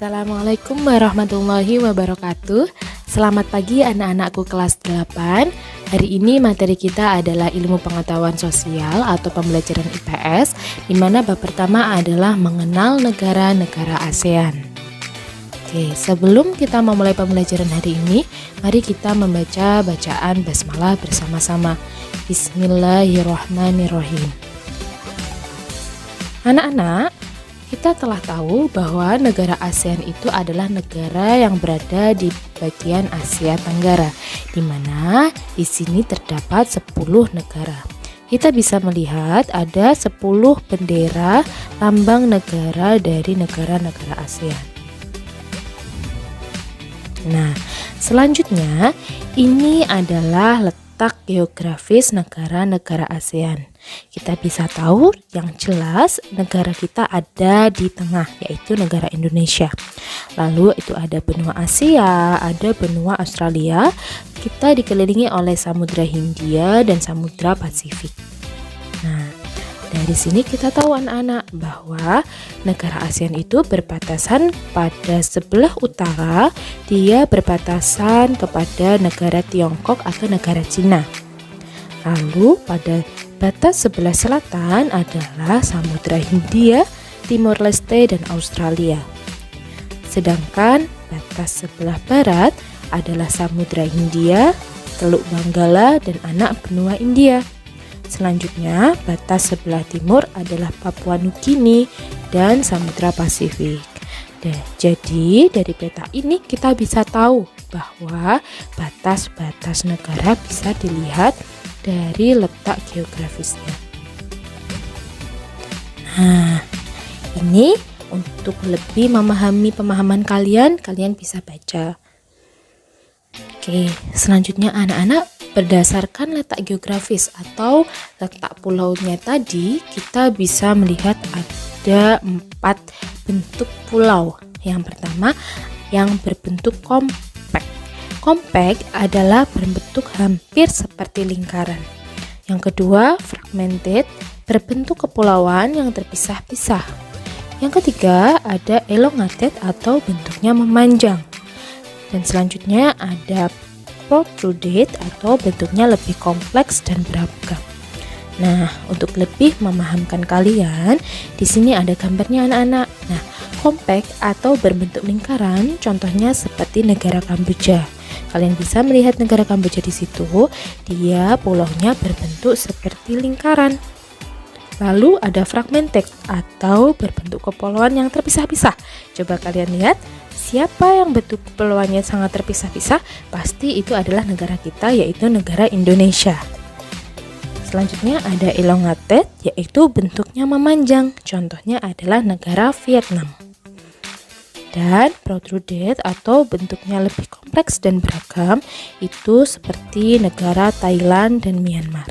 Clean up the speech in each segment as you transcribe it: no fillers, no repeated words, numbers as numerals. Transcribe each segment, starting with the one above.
Assalamualaikum warahmatullahi wabarakatuh. Selamat pagi anak-anakku kelas 8. Hari ini materi kita adalah ilmu pengetahuan sosial atau pembelajaran IPS, di mana bab pertama adalah mengenal negara-negara ASEAN. Oke, sebelum kita memulai pembelajaran hari ini, mari kita membaca bacaan basmalah bersama-sama. Bismillahirrahmanirrahim. Anak-anak, kita telah tahu bahwa negara ASEAN itu adalah negara yang berada di bagian Asia Tenggara, di mana di sini terdapat 10 negara. Kita bisa melihat ada 10 bendera lambang negara dari negara-negara ASEAN. Nah, selanjutnya ini adalah letak geografis negara-negara ASEAN. Kita bisa tahu yang jelas negara kita ada di tengah, yaitu negara Indonesia. Lalu itu ada benua Asia, ada benua Australia. Kita dikelilingi oleh Samudra Hindia dan Samudra Pasifik. Nah, dari sini kita tahu anak-anak bahwa negara ASEAN itu berbatasan pada sebelah utara, dia berbatasan kepada negara Tiongkok atau negara Cina. Lalu pada batas sebelah selatan adalah Samudra Hindia, Timor Leste, dan Australia. Sedangkan batas sebelah barat adalah Samudra Hindia, Teluk Benggala, dan anak benua India. Selanjutnya, batas sebelah timur adalah Papua Nugini dan Samudra Pasifik. Jadi, dari peta ini kita bisa tahu bahwa batas-batas negara bisa dilihat dari letak geografisnya. Nah, ini untuk lebih memahami pemahaman kalian bisa baca. Oke, selanjutnya anak-anak, berdasarkan letak geografis atau letak pulaunya tadi, kita bisa melihat ada 4 bentuk pulau. Yang pertama, yang berbentuk kompak. Kompak adalah berbentuk hampir seperti lingkaran. Yang kedua, fragmented, berbentuk kepulauan yang terpisah-pisah. Yang ketiga, ada elongated atau bentuknya memanjang. Dan selanjutnya ada protruded atau bentuknya lebih kompleks dan beragam. Nah, untuk lebih memahamkan kalian, di sini ada gambarnya anak-anak. Nah, kompak atau berbentuk lingkaran, contohnya seperti negara Kamboja. Kalian bisa melihat negara Kamboja di situ, dia pulaunya berbentuk seperti lingkaran. Lalu ada fragmented atau berbentuk kepulauan yang terpisah-pisah. Coba kalian lihat, siapa yang bentuk kepulauannya sangat terpisah-pisah? Pasti itu adalah negara kita, yaitu negara Indonesia. Selanjutnya ada elongated, yaitu bentuknya memanjang. Contohnya adalah negara Vietnam. Dan protruded atau bentuknya lebih kompleks dan beragam, itu seperti negara Thailand dan Myanmar.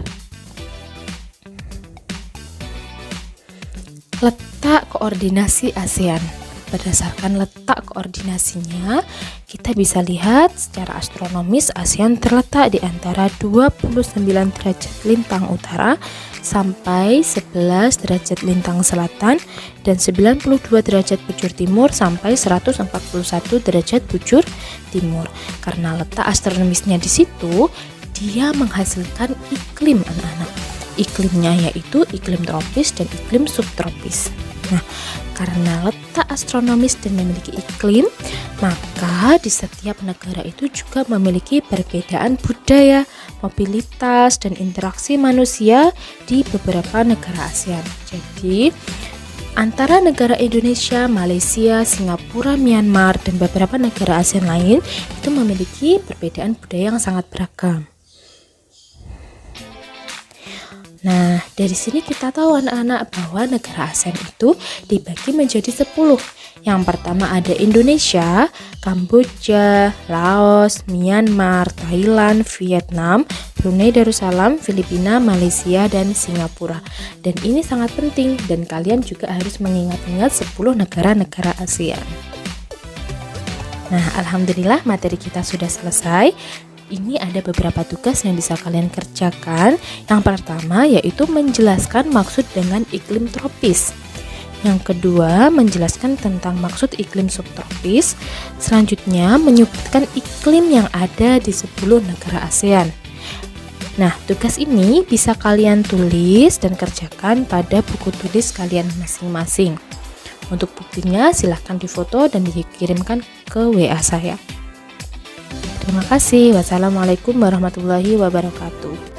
Letak koordinasi ASEAN. Berdasarkan letak koordinasinya, kita bisa lihat secara astronomis ASEAN terletak di antara 29 derajat lintang utara sampai 11 derajat lintang selatan dan 92 derajat bujur timur sampai 141 derajat bujur timur. Karena letak astronomisnya di situ, dia menghasilkan iklim anak-anak. Iklimnya yaitu iklim tropis dan iklim subtropis. Nah, karena letak astronomis dan memiliki iklim, maka di setiap negara itu juga memiliki perbedaan budaya, mobilitas, dan interaksi manusia di beberapa negara ASEAN. Jadi, antara negara Indonesia, Malaysia, Singapura, Myanmar, dan beberapa negara ASEAN lain itu memiliki perbedaan budaya yang sangat beragam. Nah, dari sini kita tahu anak-anak bahwa negara ASEAN itu dibagi menjadi 10. Yang pertama ada Indonesia, Kamboja, Laos, Myanmar, Thailand, Vietnam, Brunei Darussalam, Filipina, Malaysia, dan Singapura. Dan ini sangat penting dan kalian juga harus mengingat-ingat 10 negara-negara ASEAN. Nah, alhamdulillah materi kita sudah selesai. Ini ada beberapa tugas yang bisa kalian kerjakan. Yang pertama yaitu menjelaskan maksud dengan iklim tropis. Yang kedua, menjelaskan tentang maksud iklim subtropis. Selanjutnya, menyebutkan iklim yang ada di 10 negara ASEAN. Nah, tugas ini bisa kalian tulis dan kerjakan pada buku tulis kalian masing-masing. Untuk buktinya, silahkan difoto dan dikirimkan ke WA saya. Terima kasih. Wassalamualaikum warahmatullahi wabarakatuh.